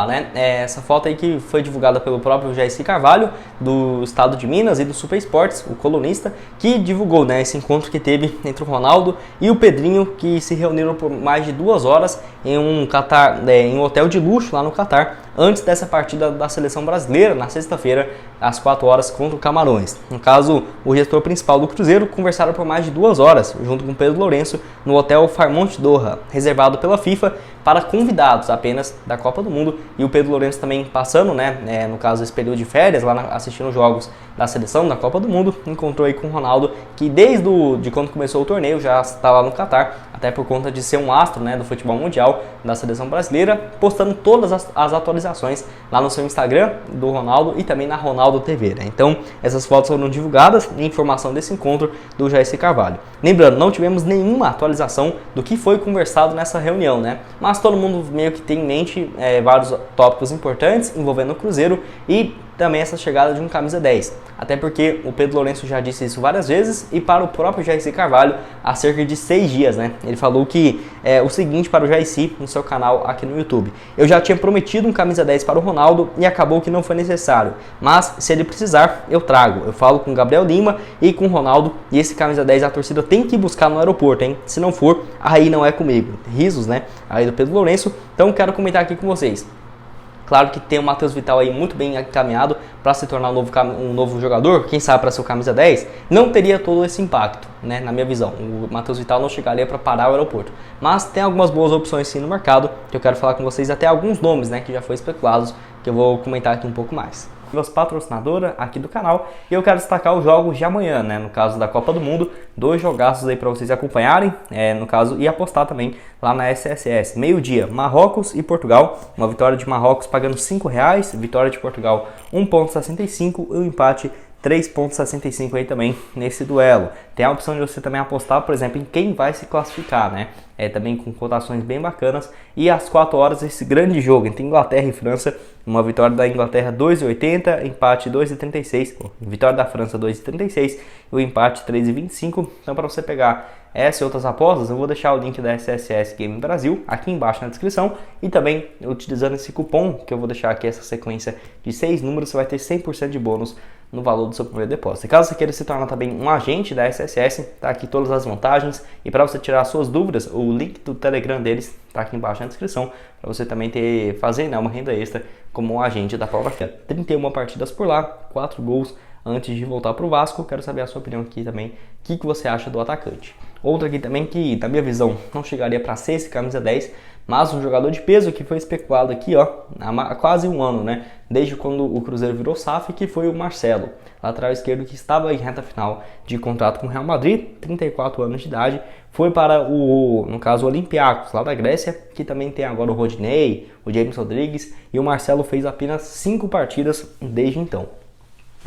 Né? Essa foto aí que foi divulgada pelo próprio Jaircy Carvalho, do estado de Minas, e do Super Esportes, o colunista, que divulgou, né, esse encontro que teve entre o Ronaldo e o Pedrinho, que se reuniram por mais de 2 horas em um hotel de luxo lá no Catar, antes dessa partida da seleção brasileira, na sexta-feira, às 4 horas, contra o Camarões. No caso, o gestor principal do Cruzeiro conversaram por mais de 2 horas, junto com Pedro Lourenço, no hotel Fairmont Doha, reservado pela FIFA para convidados apenas da Copa do Mundo, e o Pedro Lourenço também passando, né, no caso esse período de férias, lá assistindo os jogos da seleção da Copa do Mundo, encontrou aí com o Ronaldo, que desde de quando começou o torneio já está lá no Catar, até por conta de ser um astro, né, do futebol mundial, da seleção brasileira, postando todas as atualizações lá no seu Instagram do Ronaldo e também na Ronaldo TV, né? Então essas fotos foram divulgadas em informação desse encontro do Jaircy Carvalho. Lembrando, não tivemos nenhuma atualização do que foi conversado nessa reunião, né? Mas todo mundo meio que tem em mente vários tópicos importantes envolvendo o Cruzeiro e também essa chegada de um camisa 10. Até porque o Pedro Lourenço já disse isso várias vezes, e para o próprio Jaircy Carvalho há cerca de 6 dias, né? Ele falou que o seguinte para o Jaircy no seu canal aqui no YouTube: eu já tinha prometido um camisa 10 para o Ronaldo e acabou que não foi necessário, mas se ele precisar eu trago. Eu falo com o Gabriel Lima e com o Ronaldo, e esse camisa 10 a torcida tem que buscar no aeroporto, hein? Se não for, aí não é comigo. Risos, né? Aí do Pedro Lourenço. Então quero comentar aqui com vocês. Claro que tem o Matheus Vital aí muito bem encaminhado para se tornar um novo jogador, quem sabe para ser o camisa 10, não teria todo esse impacto, né, na minha visão. O Matheus Vital não chegaria para parar o aeroporto. Mas tem algumas boas opções sim no mercado, que eu quero falar com vocês, até alguns nomes, né, que já foram especulados, que eu vou comentar aqui um pouco mais. Patrocinadora aqui do canal, e eu quero destacar os jogos de amanhã, né, no caso da Copa do Mundo, 2 jogaços aí para vocês acompanharem, no caso, e apostar também lá na SSS. Meio-dia, Marrocos e Portugal, uma vitória de Marrocos pagando R$5, vitória de Portugal 1,65 e o empate 3,65 aí também nesse duelo. Tem a opção de você também apostar, por exemplo, em quem vai se classificar, né? Também com cotações bem bacanas. E às 4 horas esse grande jogo entre Inglaterra e França, uma vitória da Inglaterra 2,80, empate 2,36, vitória da França 2,36 e o empate 3,25. Então para você pegar essa e outras apostas, eu vou deixar o link da SSS Game Brasil aqui embaixo na descrição, e também utilizando esse cupom que eu vou deixar aqui, essa sequência de 6 números, você vai ter 100% de bônus no valor do seu primeiro depósito. E caso você queira se tornar também um agente da SSS, tá aqui todas as vantagens, e para você tirar suas dúvidas, o link do Telegram deles tá aqui embaixo na descrição, para você também fazer, né, uma renda extra como um agente da Paula Fiat. 31 partidas por lá, 4 gols antes de voltar para o Vasco. Quero saber a sua opinião aqui também, o que você acha do atacante. Outro aqui também que, na minha visão, não chegaria para ser esse camisa 10, mas um jogador de peso que foi especulado aqui, ó, há quase um ano, né? Desde quando o Cruzeiro virou SAF, que foi o Marcelo, lateral esquerdo, que estava em reta final de contrato com o Real Madrid, 34 anos de idade, foi para no caso, o Olympiacos, lá da Grécia, que também tem agora o Rodinei, o James Rodrigues, e o Marcelo fez apenas 5 partidas desde então.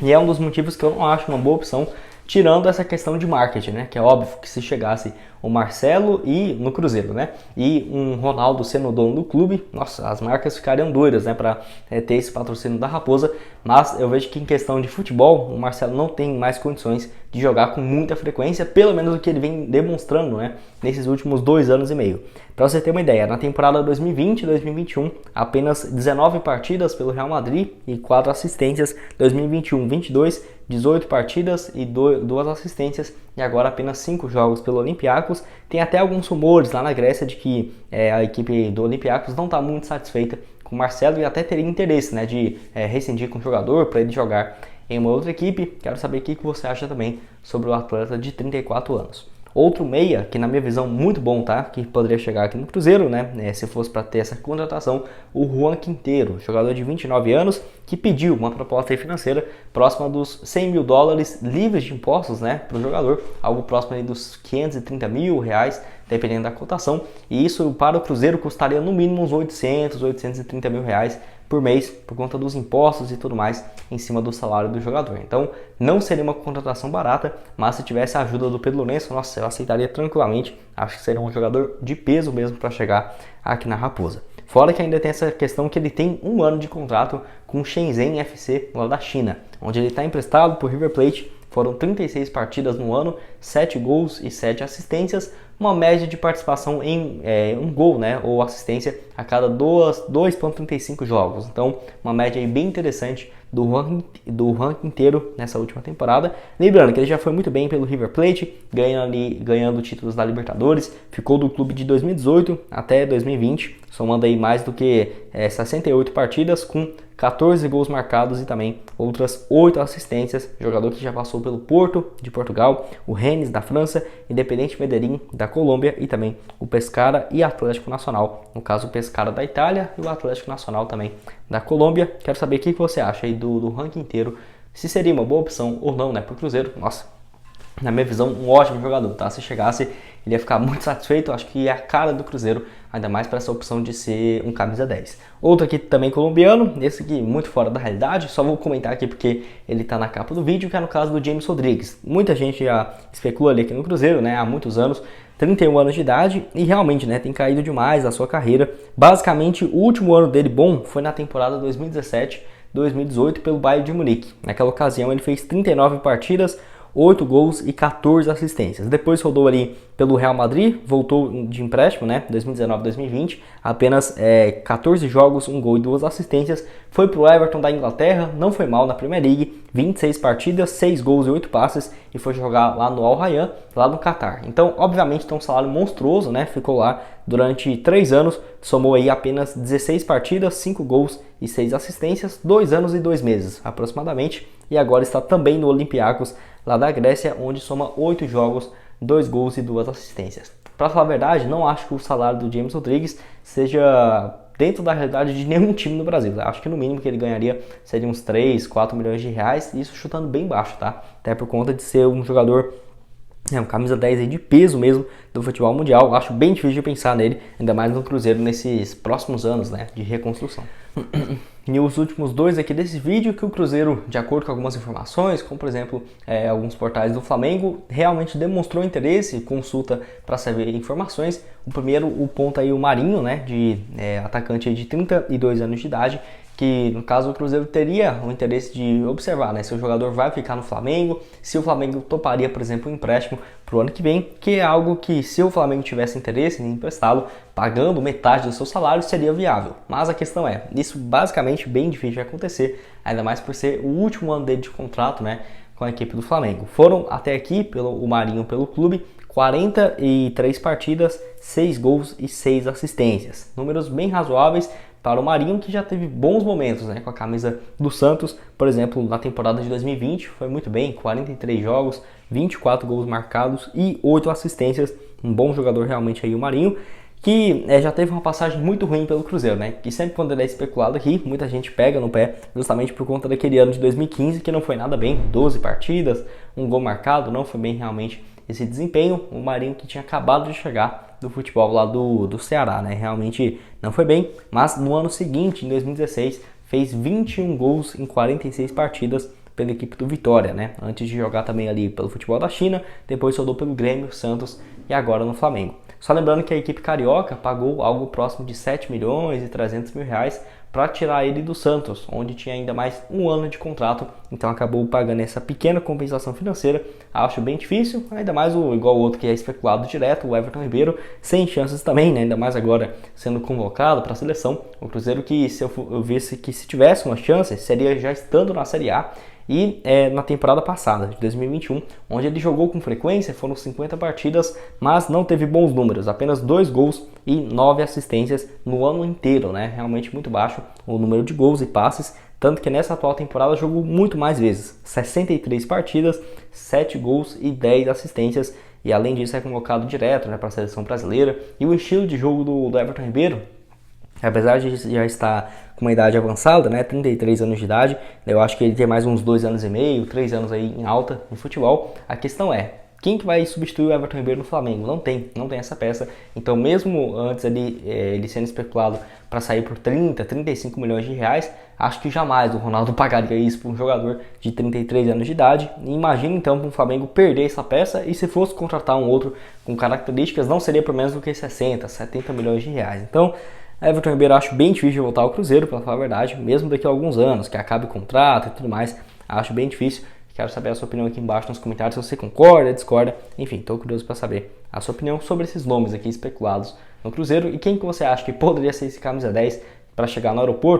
E é um dos motivos que eu não acho uma boa opção, tirando essa questão de marketing, né? Que é óbvio que se chegasse o Marcelo no Cruzeiro, né? E um Ronaldo sendo dono do clube, nossa, as marcas ficariam doidas, né? Para ter esse patrocínio da Raposa. Mas eu vejo que em questão de futebol, o Marcelo não tem mais condições de jogar com muita frequência, pelo menos o que ele vem demonstrando, né? Nesses últimos 2 anos e meio. Para você ter uma ideia, na temporada 2020 e 2021, apenas 19 partidas pelo Real Madrid e 4 assistências. 2021-22, 18 partidas e 2 assistências. E agora apenas 5 jogos pelo Olympiacos. Tem até alguns rumores lá na Grécia de que a equipe do Olympiacos não está muito satisfeita com o Marcelo e até teria interesse, né, de rescindir com o jogador para ele jogar em uma outra equipe. Quero saber o que você acha também sobre o atleta de 34 anos. Outro meia, que na minha visão muito bom, tá? Que poderia chegar aqui no Cruzeiro, né? Se fosse para ter essa contratação, o Juan Quinteiro, jogador de 29 anos, que pediu uma proposta financeira próxima dos $100 mil livres de impostos, né? Para o jogador, algo próximo aí dos R$530 mil, dependendo da cotação. E isso para o Cruzeiro custaria no mínimo uns 830 mil reais por mês, por conta dos impostos e tudo mais em cima do salário do jogador. Então não seria uma contratação barata, mas se tivesse a ajuda do Pedro Lourenço, nossa, eu aceitaria tranquilamente. Acho que seria um jogador de peso mesmo para chegar aqui na Raposa. Fora que ainda tem essa questão que ele tem 1 ano de contrato com o Shenzhen FC lá da China, onde ele está emprestado por River Plate. Foram 36 partidas no ano, 7 gols e 7 assistências, uma média de participação em um gol, né, ou assistência a cada 2,35 jogos. Então, uma média aí bem interessante do ranking inteiro nessa última temporada. Lembrando que ele já foi muito bem pelo River Plate, ganhando títulos da Libertadores, ficou do clube de 2018 até 2020, somando aí mais do que 68 partidas com 14 gols marcados e também outras 8 assistências. Jogador que já passou pelo Porto de Portugal, o Rennes da França, Independente Medellín da Colômbia e também o Pescara e Atlético Nacional. No caso, o Pescara da Itália e o Atlético Nacional também da Colômbia. Quero saber o que você acha aí do ranking inteiro, se seria uma boa opção ou não, né, para o Cruzeiro. Nossa, na minha visão, um ótimo jogador, tá? Se chegasse, ele ia ficar muito satisfeito. Acho que é a cara do Cruzeiro, ainda mais para essa opção de ser um camisa 10. Outro aqui também colombiano, esse aqui muito fora da realidade, só vou comentar aqui porque ele tá na capa do vídeo, que é no caso do James Rodrigues. Muita gente já especula ali aqui no Cruzeiro, né, há muitos anos, 31 anos de idade e realmente, né, tem caído demais a sua carreira. Basicamente, o último ano dele bom foi na temporada 2017-2018 pelo Bayern de Munique. Naquela ocasião ele fez 39 partidas, 8 gols e 14 assistências. Depois rodou ali pelo Real Madrid, voltou de empréstimo, né, 2019-2020, apenas 14 jogos, 1 gol e 2 assistências. Foi pro Everton da Inglaterra, não foi mal na Premier League, 26 partidas, 6 gols e 8 passes e foi jogar lá no Al Rayyan, lá no Catar. Então, obviamente, tem um salário monstruoso, né, ficou lá durante 3 anos, somou aí apenas 16 partidas, 5 gols e 6 assistências, 2 anos e 2 meses aproximadamente, e agora está também no Olympiacos, lá da Grécia, onde soma 8 jogos, 2 gols e 2 assistências. Para falar a verdade, não acho que o salário do James Rodrigues seja dentro da realidade de nenhum time no Brasil. Acho que no mínimo que ele ganharia seria uns 3, 4 milhões de reais, isso chutando bem baixo, tá? Até por conta de ser um jogador, um camisa 10 aí de peso mesmo do futebol mundial. Acho bem difícil de pensar nele, ainda mais no Cruzeiro nesses próximos anos, né, de reconstrução. E os últimos dois aqui desse vídeo, que o Cruzeiro, de acordo com algumas informações, como por exemplo alguns portais do Flamengo, realmente demonstrou interesse, consulta para saber informações. O primeiro, o ponto aí, o Marinho, né, atacante aí de 32 anos de idade, que no caso o Cruzeiro teria o interesse de observar, né, se o jogador vai ficar no Flamengo, se o Flamengo toparia, por exemplo, um empréstimo para o ano que vem, que é algo que, se o Flamengo tivesse interesse em emprestá-lo, pagando metade do seu salário, seria viável. Mas a questão é, isso basicamente bem difícil de acontecer, ainda mais por ser o último ano dele de contrato, né, com a equipe do Flamengo. Foram até aqui, o Marinho pelo clube, 43 partidas, 6 gols e 6 assistências. Números bem razoáveis para o Marinho, que já teve bons momentos, né, com a camisa do Santos. Por exemplo, na temporada de 2020 foi muito bem, 43 jogos, 24 gols marcados e 8 assistências. Um bom jogador realmente aí o Marinho, que já teve uma passagem muito ruim pelo Cruzeiro, né? Que sempre quando ele é especulado aqui, muita gente pega no pé, justamente por conta daquele ano de 2015, que não foi nada bem, 12 partidas, um gol marcado, não foi bem realmente esse desempenho. O Marinho, que tinha acabado de chegar do futebol lá do Ceará, né? Realmente não foi bem, mas no ano seguinte, em 2016, fez 21 gols em 46 partidas pela equipe do Vitória, né? Antes de jogar também ali pelo futebol da China, depois rodou pelo Grêmio, Santos e agora no Flamengo. Só lembrando que a equipe carioca pagou algo próximo de 7 milhões e 300 mil reais para tirar ele do Santos, onde tinha ainda mais um ano de contrato, então acabou pagando essa pequena compensação financeira. Acho bem difícil, ainda mais igual o outro que é especulado direto, o Everton Ribeiro, sem chances também, né? Ainda mais agora sendo convocado para a seleção. O Cruzeiro, que se eu visse que se tivesse uma chance, seria já estando na Série A. E na temporada passada, de 2021, onde ele jogou com frequência, foram 50 partidas, mas não teve bons números, apenas 2 gols e 9 assistências no ano inteiro, né? Realmente muito baixo o número de gols e passes, tanto que nessa atual temporada jogou muito mais vezes, 63 partidas, 7 gols e 10 assistências, e além disso é convocado direto, né, para a seleção brasileira. E o estilo de jogo do Everton Ribeiro, apesar de já estar com uma idade avançada, né, 33 anos de idade, eu acho que ele tem mais uns 2 anos e meio, 3 anos aí em alta no futebol. A questão é, quem que vai substituir o Everton Ribeiro no Flamengo? Não tem essa peça. Então, mesmo antes ele sendo especulado para sair por 30, 35 milhões de reais, acho que jamais o Ronaldo pagaria isso para um jogador de 33 anos de idade. E imagina então para o Flamengo perder essa peça, e se fosse contratar um outro com características, não seria por menos do que 60, 70 milhões de reais. Então, Everton Ribeiro acho bem difícil de voltar ao Cruzeiro, para falar a verdade, mesmo daqui a alguns anos, que acabe o contrato e tudo mais, acho bem difícil. Quero saber a sua opinião aqui embaixo nos comentários, se você concorda, discorda, enfim, estou curioso para saber a sua opinião sobre esses nomes aqui especulados no Cruzeiro e quem que você acha que poderia ser esse camisa 10 para chegar no aeroporto